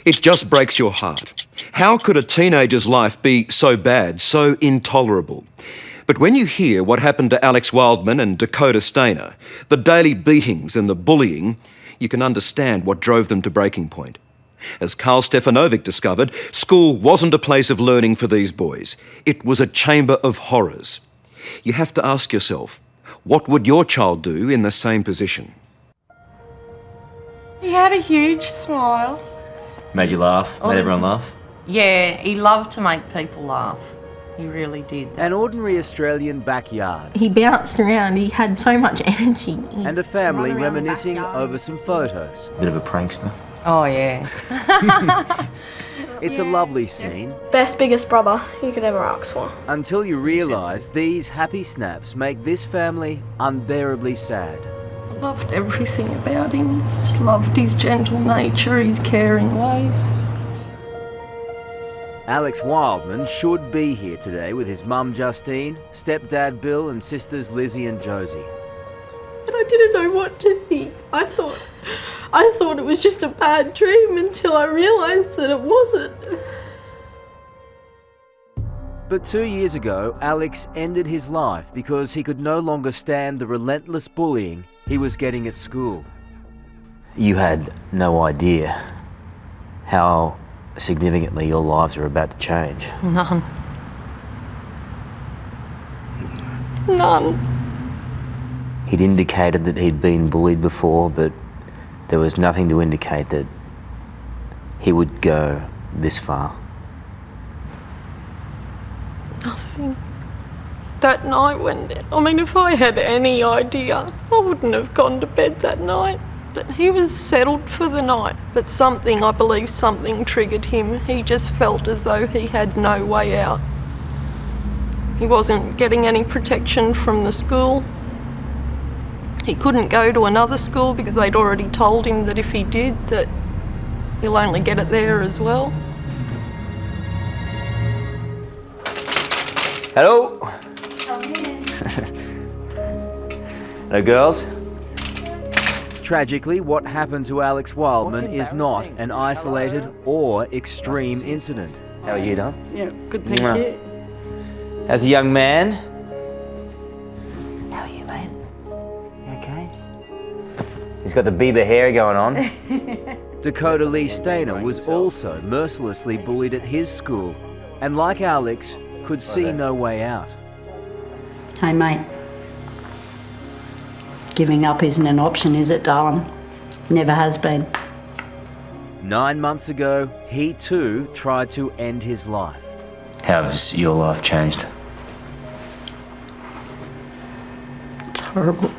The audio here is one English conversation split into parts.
It just breaks your heart. How could a teenager's life be so bad, so intolerable? But when you hear what happened to Alex Wildman and Dakota Stainer, the daily beatings and the bullying, you can understand what drove them to breaking point. As Karl Stefanovic discovered, school wasn't a place of learning for these boys. It was a chamber of horrors. You have to ask yourself, what would your child do in the same position? He had a huge smile. Made you laugh? Made everyone laugh? Yeah, he loved to make people laugh. He really did. An ordinary Australian backyard. He bounced around, he had so much energy. And a family reminiscing over some photos. Bit of a prankster. Oh, yeah. It's a lovely scene. Best biggest brother you could ever ask for. Until you realise these happy snaps make this family unbearably sad. I loved everything about him. Just loved his gentle nature, his caring ways. Alex Wildman should be here today with his mum Justine, stepdad Bill and sisters Lizzie and Josie. And I didn't know what to think. I thought it was just a bad dream until I realised that it wasn't. But 2 years ago, Alex ended his life because he could no longer stand the relentless bullying he was getting at school. You had no idea how significantly your lives are about to change. None. None. He'd indicated that he'd been bullied before, but there was nothing to indicate that he would go this far. Nothing. That night if I had any idea, I wouldn't have gone to bed that night. But he was settled for the night, but I believe something triggered him. He just felt as though he had no way out. He wasn't getting any protection from the school. He couldn't go to another school because they'd already told him that if he did, that he'll only get it there as well. Hello? Hello, girls? Tragically, what happened to Alex Wildman is not an isolated or extreme incident. How are you, Don? Yeah, good, thank you. How's the young man? How are you, mate? You okay? He's got the Bieber hair going on. Dakota Lee Stainer was also mercilessly bullied at his school, and like Alex, could see no way out. Hey, mate. Giving up isn't an option, is it, darling? Never has been. 9 months ago, he too tried to end his life. How's your life changed? It's horrible.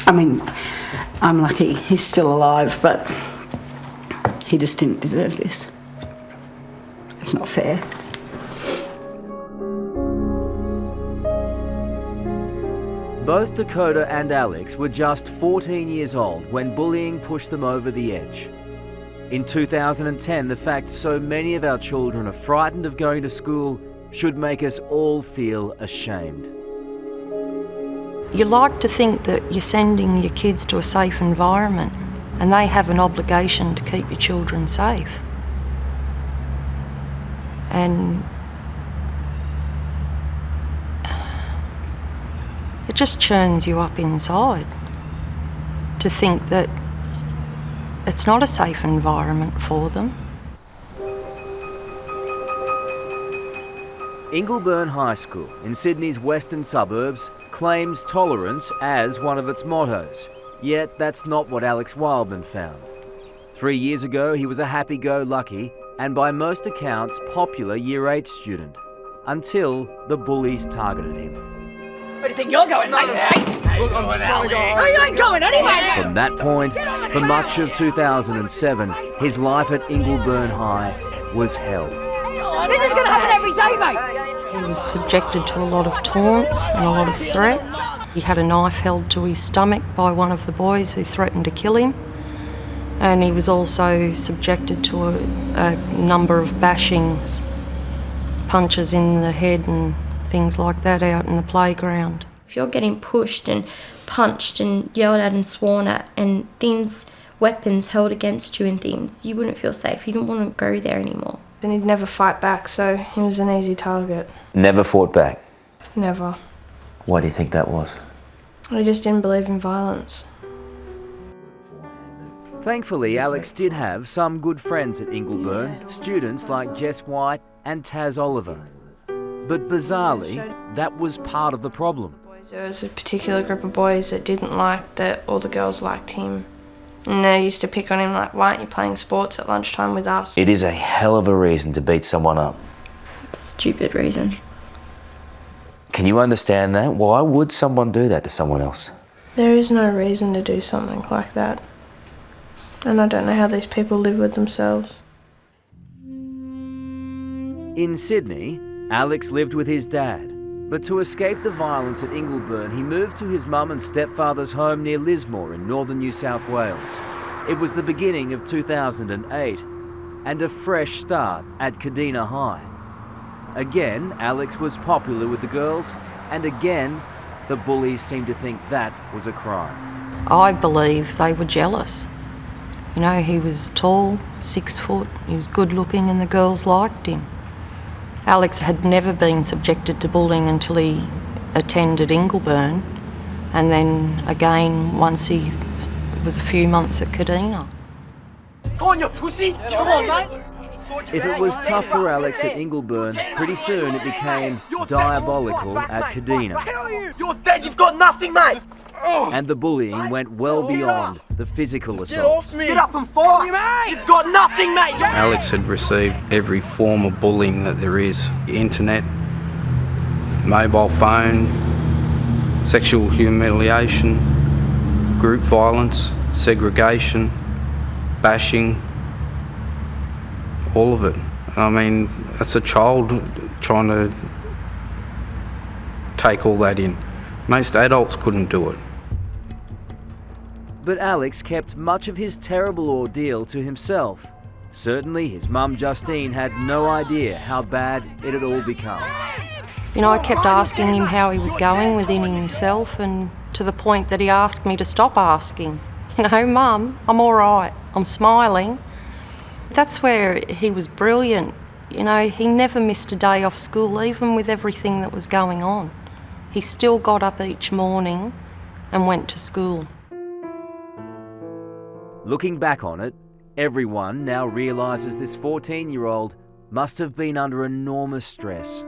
I mean, I'm lucky he's still alive, but he just didn't deserve this. It's not fair. Both Dakota and Alex were just 14 years old when bullying pushed them over the edge. In 2010, the fact so many of our children are frightened of going to school should make us all feel ashamed. You like to think that you're sending your kids to a safe environment, and they have an obligation to keep your children safe. And it just churns you up inside to think that it's not a safe environment for them. Ingleburn High School in Sydney's western suburbs claims tolerance as one of its mottos, yet that's not what Alex Wildman found. 3 years ago, he was a happy-go-lucky and by most accounts popular Year 8 student, until the bullies targeted him. Where do you think you're going, mate? Look, I'm just trying to go home. Oh, you ain't going anywhere! From that point, for much of 2007, his life at Ingleburn High was hell. This is going to happen every day, mate! He was subjected to a lot of taunts and a lot of threats. He had a knife held to his stomach by one of the boys who threatened to kill him. And he was also subjected to a number of bashings, punches in the head and things like that out in the playground. If you're getting pushed and punched and yelled at and sworn at and things weapons held against you and things. You wouldn't feel safe. You didn't want to go there anymore. And he'd never fight back, so he was an easy target. Never fought back? Never. Why do you think that was? He just didn't believe in violence. Thankfully, Alex did have some good friends at Ingleburn, students like Jess White and Taz Oliver. But bizarrely, that was part of the problem. There was a particular group of boys that didn't like that all the girls liked him. And they used to pick on him like, why aren't you playing sports at lunchtime with us? It is a hell of a reason to beat someone up. Stupid reason. Can you understand that? Why would someone do that to someone else? There is no reason to do something like that. And I don't know how these people live with themselves. in Sydney, Alex lived with his dad. But to escape the violence at Ingleburn, he moved to his mum and stepfather's home near Lismore in northern New South Wales. It was the beginning of 2008, and a fresh start at Kadina High. Again, Alex was popular with the girls, and again, the bullies seemed to think that was a crime. I believe they were jealous. You know, he was tall, 6 foot, he was good looking, and the girls liked him. Alex had never been subjected to bullying until he attended Ingleburn, and then again once he was a few months at Kadina. Go on, you pussy! Come on, mate! If it was tough for Alex at Ingleburn, pretty soon it became diabolical at Kadina. You're dead, you've got nothing, mate! And the bullying went well beyond the physical assaults. Get up and fight! You've got nothing, mate! Alex had received every form of bullying that there is. Internet, mobile phone, sexual humiliation, group violence, segregation, bashing, all of it. I mean, as a child trying to take all that in. Most adults couldn't do it. But Alex kept much of his terrible ordeal to himself. Certainly his mum Justine had no idea how bad it had all become. You know, I kept asking him how he was going within himself, and to the point that he asked me to stop asking. You know, Mum, I'm all right, I'm smiling. That's where he was brilliant. You know, he never missed a day off school, even with everything that was going on. He still got up each morning and went to school. Looking back on it, everyone now realises this 14-year-old must have been under enormous stress.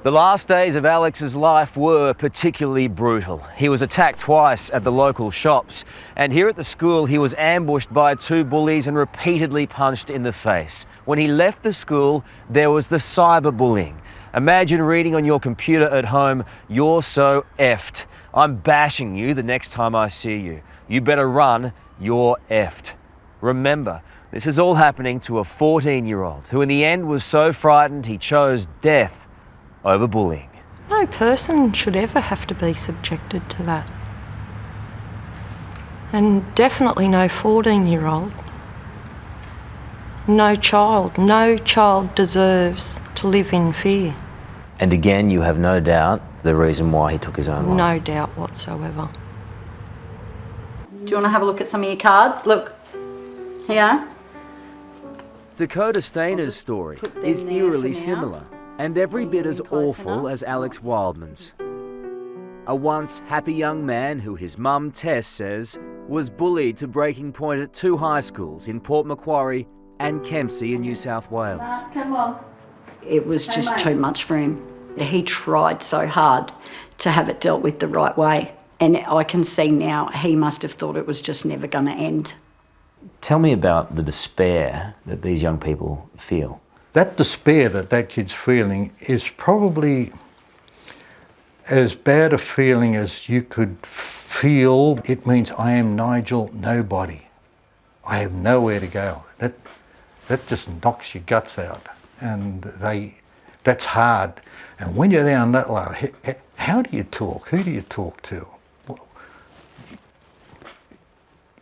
The last days of Alex's life were particularly brutal. He was attacked twice at the local shops, and here at the school he was ambushed by 2 bullies and repeatedly punched in the face. When he left the school, there was the cyberbullying. Imagine reading on your computer at home, "You're so effed. I'm bashing you the next time I see you. You better run, you're effed." Remember, this is all happening to a 14-year-old who in the end was so frightened he chose death over bullying. No person should ever have to be subjected to that. And definitely no 14-year-old. No child deserves to live in fear. And again, you have no doubt the reason why he took his own life. No doubt whatsoever. Do you want to have a look at some of your cards? Look, here. Dakota Stainer's story is eerily similar, and every bit as awful as Alex Wildman's. A once happy young man who his mum Tess says was bullied to breaking point at 2 high schools in Port Macquarie and Kempsey in New South Wales. Come on. It was just too much for him. He tried so hard to have it dealt with the right way. And I can see now he must have thought it was just never going to end. Tell me about the despair that these young people feel. That despair that kid's feeling is probably as bad a feeling as you could feel. It means I am Nigel Nobody. I have nowhere to go. That just knocks your guts out. And that's hard. And when you're down that low, how do you talk? Who do you talk to?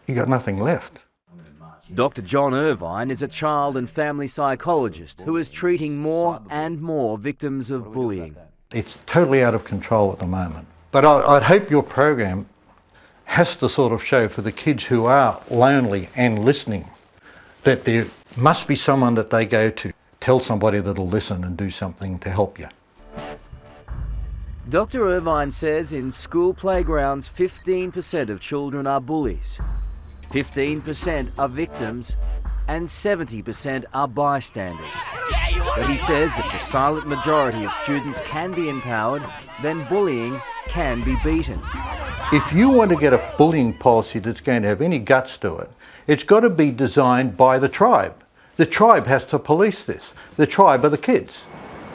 You got nothing left. Dr. John Irvine is a child and family psychologist who is treating more and more victims of bullying. It's totally out of control at the moment. But I'd hope your program has to sort of show for the kids who are lonely and listening that there must be someone that they go to. Tell somebody that'll listen and do something to help you. Dr. Irvine says in school playgrounds, 15% of children are bullies, 15% are victims, and 70% are bystanders. But he says if the silent majority of students can be empowered, then bullying can be beaten. If you want to get a bullying policy that's going to have any guts to it, it's got to be designed by the tribe. The tribe has to police this. The tribe are the kids.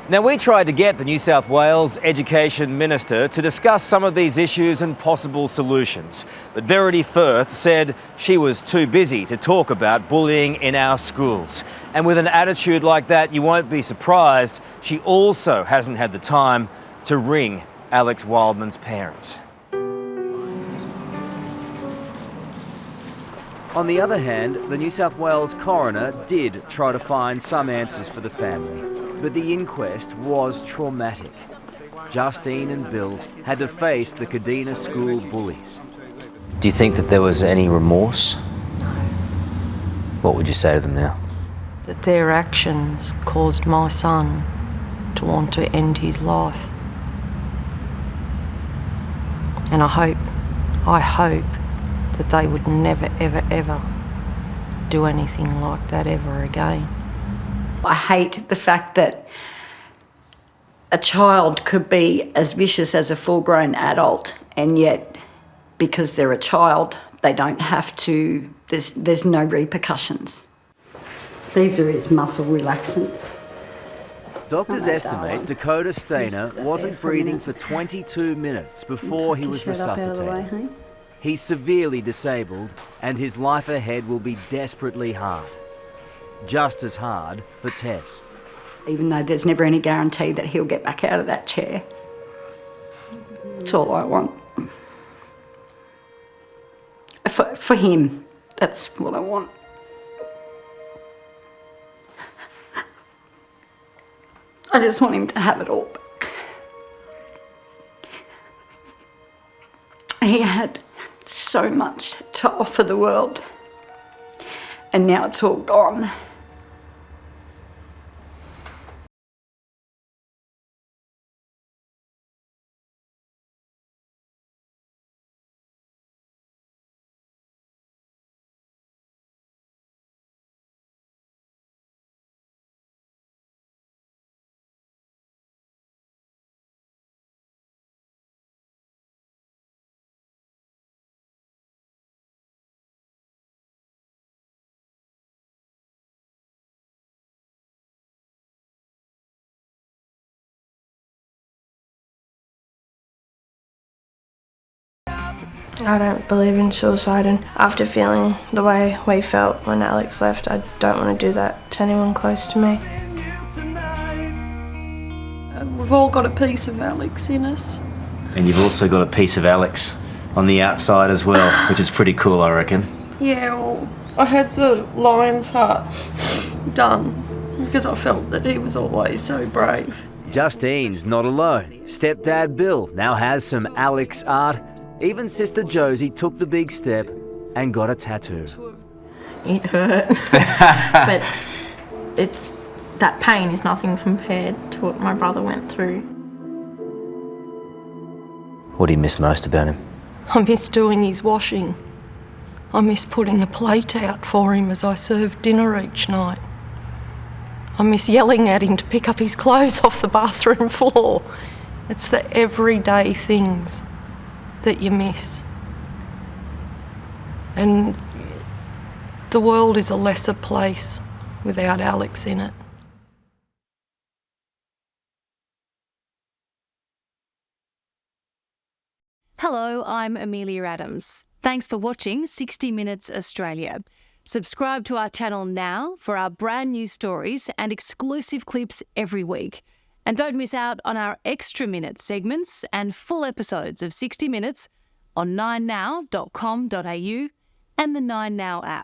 Now, we tried to get the New South Wales Education Minister to discuss some of these issues and possible solutions. But Verity Firth said she was too busy to talk about bullying in our schools. And with an attitude like that, you won't be surprised she also hasn't had the time to ring Alex Wildman's parents. On the other hand, the New South Wales coroner did try to find some answers for the family. But the inquest was traumatic. Justine and Bill had to face the Kadina school bullies. Do you think that there was any remorse? What would you say to them now? That their actions caused my son to want to end his life. And I hope that they would never, ever, ever do anything like that ever again. I hate the fact that a child could be as vicious as a full-grown adult, and yet because they're a child, they don't have to, there's no repercussions. These are his muscle relaxants. Doctors estimate Dakota Stainer wasn't breathing for 22 minutes before he was resuscitated. He's severely disabled, and his life ahead will be desperately hard. Just as hard for Tess. Even though there's never any guarantee that he'll get back out of that chair. That's all I want. For him, that's what I want. I just want him to have it all back. He had so much to offer the world, and now it's all gone. I don't believe in suicide, and after feeling the way we felt when Alex left, I don't want to do that to anyone close to me. We've all got a piece of Alex in us. And you've also got a piece of Alex on the outside as well, which is pretty cool, I reckon. Yeah, well, I had the lion's heart done because I felt that he was always so brave. Justine's not alone. Stepdad Bill now has some Alex art. Even sister Josie took the big step and got a tattoo. It hurt, but that pain is nothing compared to what my brother went through. What do you miss most about him? I miss doing his washing. I miss putting a plate out for him as I served dinner each night. I miss yelling at him to pick up his clothes off the bathroom floor. It's the everyday things that you miss. And the world is a lesser place without Alex in it. Hello, I'm Amelia Adams. Thanks for watching 60 Minutes Australia. Subscribe to our channel now for our brand new stories and exclusive clips every week. And don't miss out on our extra minute segments and full episodes of 60 Minutes on 9now.com.au and the 9Now app.